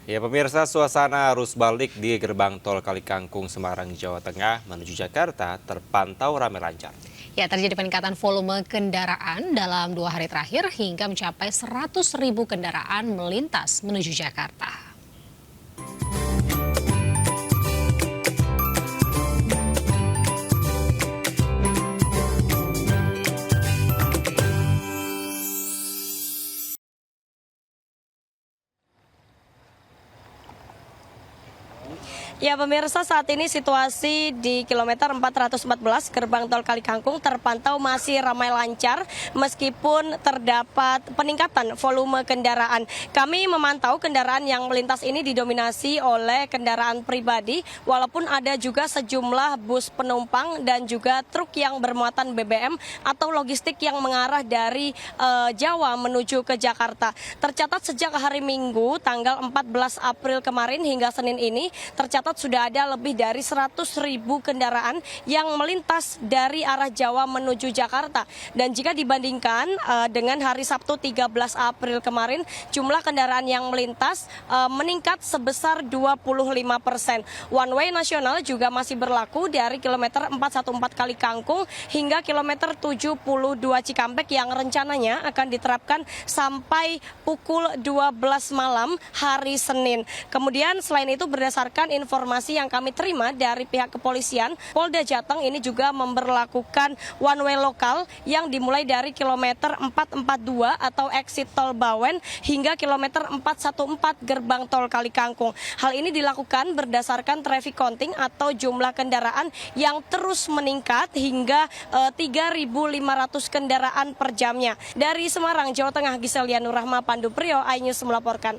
Ya pemirsa, suasana arus balik di gerbang tol Kalikangkung Semarang, Jawa Tengah menuju Jakarta terpantau ramai lancar. Ya, terjadi peningkatan volume kendaraan dalam 2 hari terakhir hingga mencapai 100.000 kendaraan melintas menuju Jakarta. Ya pemirsa, saat ini situasi di kilometer 414 gerbang tol Kalikangkung terpantau masih ramai lancar meskipun terdapat peningkatan volume kendaraan. Kami memantau kendaraan yang melintas ini didominasi oleh kendaraan pribadi walaupun ada juga sejumlah bus penumpang dan juga truk yang bermuatan BBM atau logistik yang mengarah dari Jawa menuju ke Jakarta. Tercatat sejak hari Minggu tanggal 14 April kemarin hingga Senin ini tercatat sudah ada lebih dari 100.000 kendaraan yang melintas dari arah Jawa menuju Jakarta. Dan jika dibandingkan dengan hari Sabtu 13 April kemarin, jumlah kendaraan yang melintas meningkat sebesar 25%. One way nasional juga masih berlaku dari kilometer 414 Kalikangkung hingga kilometer 72 Cikampek yang rencananya akan diterapkan sampai pukul 12 malam hari Senin. Kemudian selain itu berdasarkan informasi yang kami terima dari pihak kepolisian, Polda Jateng ini juga memberlakukan one way lokal yang dimulai dari kilometer 442 atau exit tol Bawen hingga kilometer 414 gerbang tol Kalikangkung. Hal ini dilakukan berdasarkan traffic counting atau jumlah kendaraan yang terus meningkat hingga 3.500 kendaraan per jamnya. Dari Semarang, Jawa Tengah, Giselia Nurrahma, Pandu Priyo, iNews melaporkan.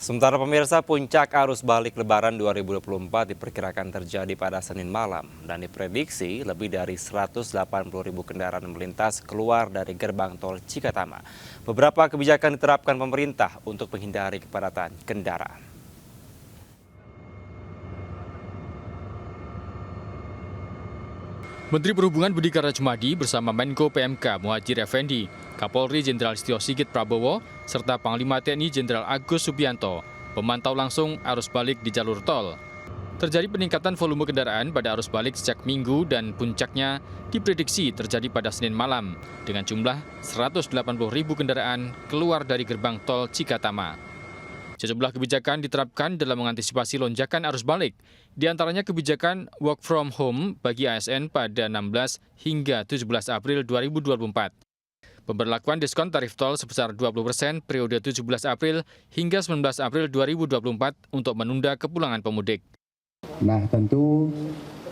Sementara pemirsa, puncak arus balik Lebaran 2024 diperkirakan terjadi pada Senin malam dan diprediksi lebih dari 180.000 kendaraan melintas keluar dari gerbang tol Cikatama. Beberapa kebijakan diterapkan pemerintah untuk menghindari kepadatan kendaraan. Menteri Perhubungan Budi Karya Sumadi bersama Menko PMK Muhadjir Effendi, Kapolri Jenderal Listio Sigit Prabowo, serta Panglima TNI Jenderal Agus Subianto memantau langsung arus balik di jalur tol. Terjadi peningkatan volume kendaraan pada arus balik sejak Minggu dan puncaknya diprediksi terjadi pada Senin malam dengan jumlah 180.000 kendaraan keluar dari gerbang tol Cikatama. Sejumlah kebijakan diterapkan dalam mengantisipasi lonjakan arus balik, di antaranya kebijakan work from home bagi ASN pada 16 hingga 17 April 2024. Pemberlakuan diskon tarif tol sebesar 20% periode 17 April hingga 19 April 2024 untuk menunda kepulangan pemudik. Nah, tentu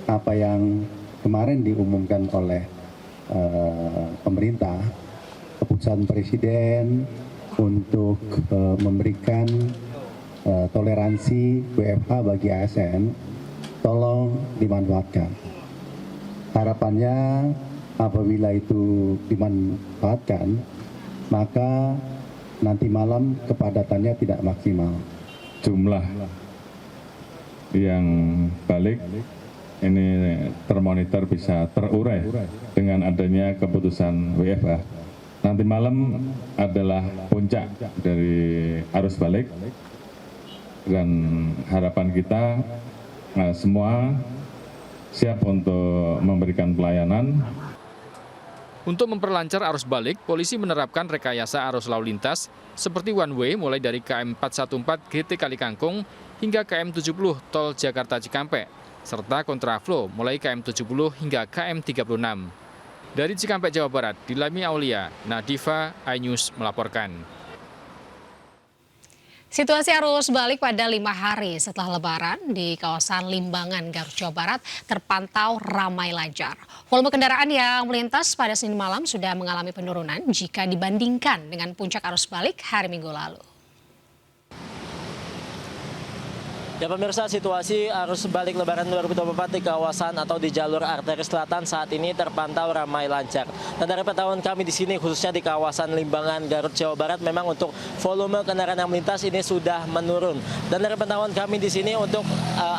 apa yang kemarin diumumkan oleh pemerintah, keputusan Presiden untuk memberikan toleransi WFH bagi ASN, tolong dimanfaatkan. Harapannya apabila itu dimanfaatkan, maka nanti malam kepadatannya tidak maksimal. Jumlah yang balik ini termonitor bisa terurai dengan adanya keputusan WFH. Nanti malam adalah puncak dari arus balik dan harapan kita semua siap untuk memberikan pelayanan. Untuk memperlancar arus balik, polisi menerapkan rekayasa arus lalu lintas seperti one way mulai dari KM 414 GT Kalikangkung hingga KM 70 Tol Jakarta Cikampek, serta kontraflow mulai KM 70 hingga KM 36. Dari Cikampek, Jawa Barat, Dilami Aulia, Nadifa, iNews melaporkan. Situasi arus balik pada 5 hari setelah Lebaran di kawasan Limbangan, Garut, Jawa Barat terpantau ramai lancar. Volume kendaraan yang melintas pada Senin malam sudah mengalami penurunan jika dibandingkan dengan puncak arus balik hari Minggu lalu. Ya pemirsa, situasi arus balik Lebaran 2024 di kawasan atau di jalur arteri selatan saat ini terpantau ramai lancar. Dan dari pantauan kami di sini, khususnya di kawasan Limbangan, Garut, Jawa Barat, memang untuk volume kendaraan yang melintas ini sudah menurun. Dan dari pantauan kami di sini untuk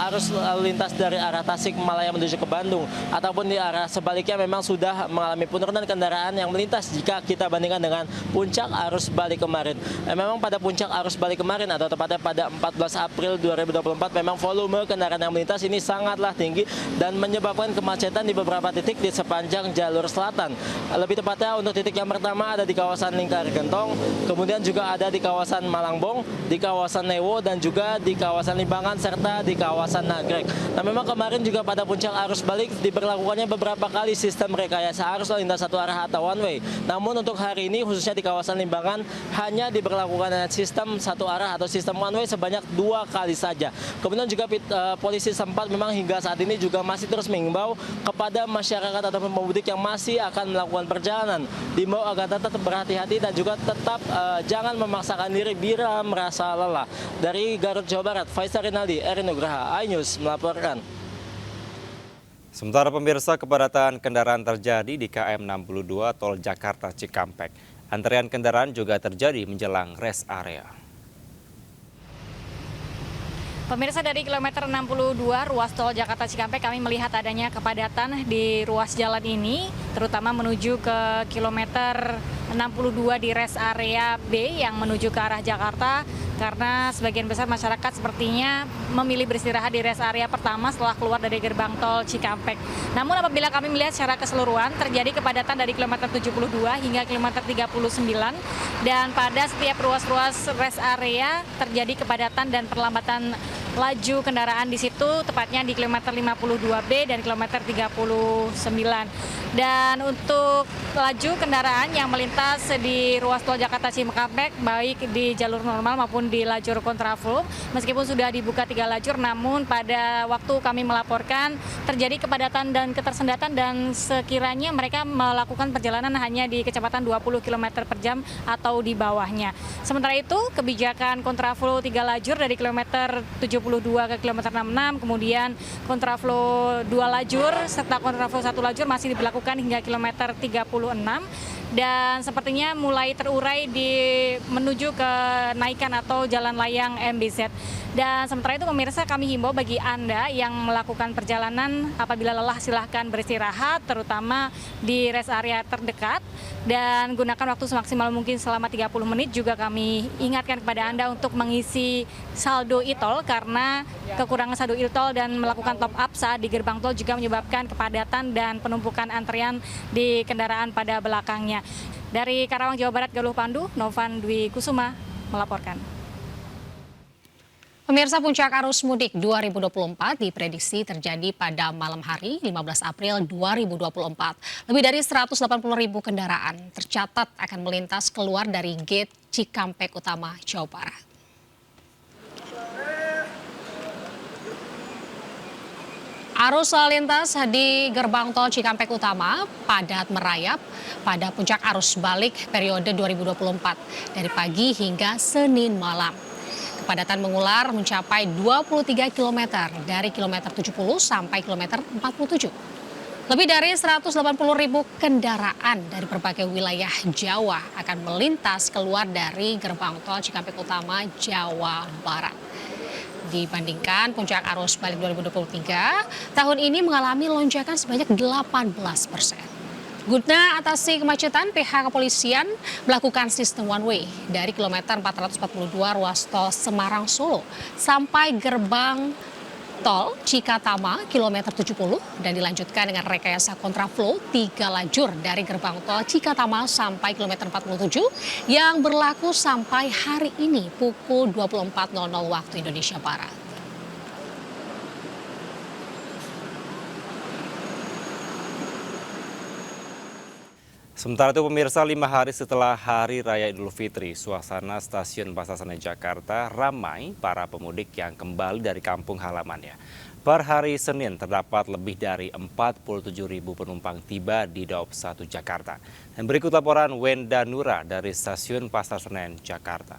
arus lalu lintas dari arah Tasikmalaya menuju ke Bandung ataupun di arah sebaliknya memang sudah mengalami penurunan kendaraan yang melintas jika kita bandingkan dengan puncak arus balik kemarin. Memang pada puncak arus balik kemarin atau tepatnya pada 14 April 2024 memang volume kendaraan yang melintas ini sangatlah tinggi dan menyebabkan kemacetan di beberapa titik di sepanjang jalur selatan. Lebih tepatnya untuk titik yang pertama ada di kawasan Lingkar Gentong, kemudian juga ada di kawasan Malangbong, di kawasan Newo, dan juga di kawasan Limbangan serta di kawasan Nagrek. Nah memang kemarin juga pada puncak arus balik diberlakukannya beberapa kali sistem rekayasa arus lalu lintas satu arah atau one way. Namun untuk hari ini khususnya di kawasan Limbangan hanya diberlakukan sistem satu arah atau sistem one way sebanyak 2 kali saja. Kemudian juga polisi sempat memang hingga saat ini juga masih terus mengimbau kepada masyarakat ataupun pemudik yang masih akan melakukan perjalanan, diimbau agar tetap berhati-hati dan juga tetap jangan memaksakan diri bila merasa lelah. Dari Garut, Jawa Barat, Faisal Rinaldi, Eri Nugraha, iNews melaporkan. Sementara pemirsa, kepadatan kendaraan terjadi di KM 62 Tol Jakarta Cikampek. Antrean kendaraan juga terjadi menjelang rest area. Pemirsa, dari kilometer 62 ruas tol Jakarta Cikampek kami melihat adanya kepadatan di ruas jalan ini, terutama menuju ke kilometer 62 di rest area B yang menuju ke arah Jakarta, karena sebagian besar masyarakat sepertinya memilih beristirahat di rest area pertama setelah keluar dari gerbang tol Cikampek. Namun apabila kami melihat secara keseluruhan terjadi kepadatan dari kilometer 72 hingga kilometer 39, dan pada setiap ruas-ruas rest area terjadi kepadatan dan perlambatan laju kendaraan di situ, tepatnya di kilometer 52B dan kilometer 39. Dan untuk laju kendaraan yang melintas di ruas tol Jakarta Cikampek, baik di jalur normal maupun di lajur kontraflow, meskipun sudah dibuka 3 lajur, namun pada waktu kami melaporkan terjadi kepadatan dan ketersendatan dan sekiranya mereka melakukan perjalanan hanya di kecepatan 20 km per jam atau di bawahnya. Sementara itu, kebijakan kontraflow 3 lajur dari kilometer 72 ke kilometer 66, kemudian kontraflow 2 lajur serta kontraflow 1 lajur masih diberlakukan hingga kilometer 36, dan sepertinya mulai terurai menuju ke Naikan atau Jalan Layang MBZ. Dan sementara itu pemirsa, kami himbau bagi Anda yang melakukan perjalanan, apabila lelah silahkan beristirahat, terutama di rest area terdekat, dan gunakan waktu semaksimal mungkin selama 30 menit. Juga kami ingatkan kepada Anda untuk mengisi saldo e-tol, karena kekurangan saldo e-tol dan melakukan top up saat di gerbang tol juga menyebabkan kepadatan dan penumpukan antrian di kendaraan pada belakangnya. Dari Karawang, Jawa Barat, Galuh Pandu, Novan Dwi Kusuma melaporkan. Pemirsa, puncak arus mudik 2024 diprediksi terjadi pada malam hari 15 April 2024. Lebih dari 180.000 kendaraan tercatat akan melintas keluar dari gate Cikampek Utama, Jawa Barat. Arus lalu lintas di gerbang tol Cikampek Utama padat merayap pada puncak arus balik periode 2024 dari pagi hingga Senin malam. Kepadatan mengular mencapai 23 km dari kilometer 70 sampai kilometer 47. Lebih dari 180.000 kendaraan dari berbagai wilayah Jawa akan melintas keluar dari gerbang tol Cikampek Utama, Jawa Barat. Dibandingkan puncak arus balik 2023, tahun ini mengalami lonjakan sebanyak 18%. Guna atasi kemacetan, pihak kepolisian melakukan sistem one way dari kilometer 442 ruas tol Semarang Solo sampai gerbang tol Cikatama kilometer 70 dan dilanjutkan dengan rekayasa kontraflow 3 lajur dari gerbang tol Cikatama sampai kilometer 47 yang berlaku sampai hari ini pukul 24.00 waktu Indonesia Barat. Sementara itu pemirsa, 5 hari setelah Hari Raya Idul Fitri, suasana stasiun Pasar Senen Jakarta ramai para pemudik yang kembali dari kampung halamannya. Per hari Senin terdapat lebih dari 47.000 penumpang tiba di Daob 1 Jakarta. Dan berikut laporan Wenda Nura dari stasiun Pasar Senen Jakarta.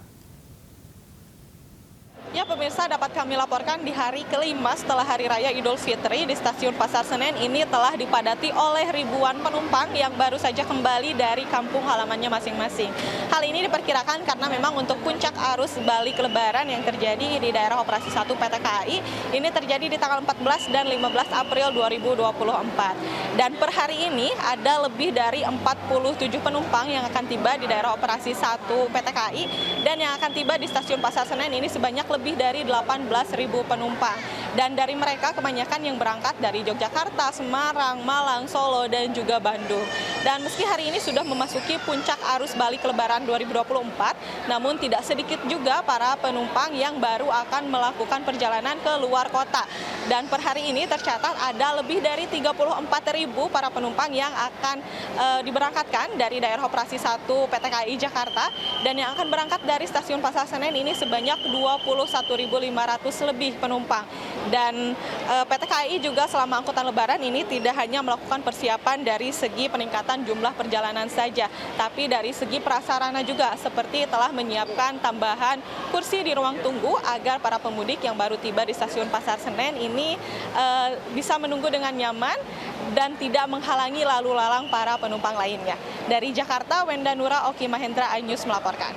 Ya pemirsa, dapat kami laporkan di hari kelima setelah Hari Raya Idul Fitri di Stasiun Pasar Senen ini telah dipadati oleh ribuan penumpang yang baru saja kembali dari kampung halamannya masing-masing. Hal ini diperkirakan karena memang untuk puncak arus balik lebaran yang terjadi di daerah operasi 1 PT KAI ini terjadi di tanggal 14 dan 15 April 2024. Dan per hari ini ada lebih dari 47 penumpang yang akan tiba di daerah operasi 1 PT KAI dan yang akan tiba di Stasiun Pasar Senen ini sebanyak lebih dari 18.000 penumpang. Dan dari mereka kebanyakan yang berangkat dari Yogyakarta, Semarang, Malang, Solo, dan juga Bandung. Dan meski hari ini sudah memasuki puncak arus balik lebaran 2024, namun tidak sedikit juga para penumpang yang baru akan melakukan perjalanan ke luar kota. Dan per hari ini tercatat ada lebih dari 34.000 para penumpang yang akan diberangkatkan dari daerah operasi 1 PT KAI Jakarta, dan yang akan berangkat dari Stasiun Pasar Senen ini sebanyak 21.500 lebih penumpang. Dan PT KAI juga selama angkutan lebaran ini tidak hanya melakukan persiapan dari segi peningkatan jumlah perjalanan saja, tapi dari segi prasarana juga, seperti telah menyiapkan tambahan kursi di ruang tunggu agar para pemudik yang baru tiba di Stasiun Pasar Senen ini bisa menunggu dengan nyaman dan tidak menghalangi lalu lalang para penumpang lainnya. Dari Jakarta, Wenda Nura, Oki Mahendra, iNews melaporkan.